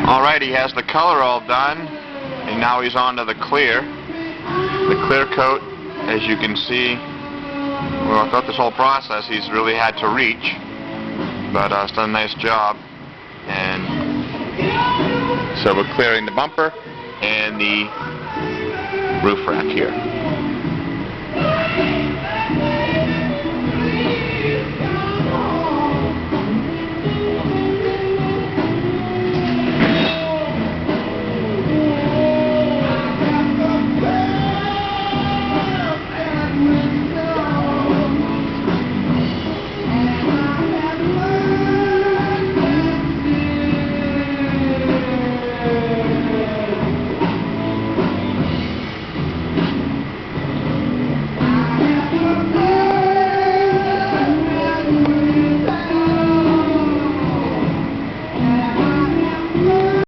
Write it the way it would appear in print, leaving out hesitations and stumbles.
Alright, he has the color all done, and now he's on to the clear. The clear coat, as you can see, well, throughout this whole process he's really had to reach, but he's done a nice job. And so we're clearing the bumper and the roof rack here.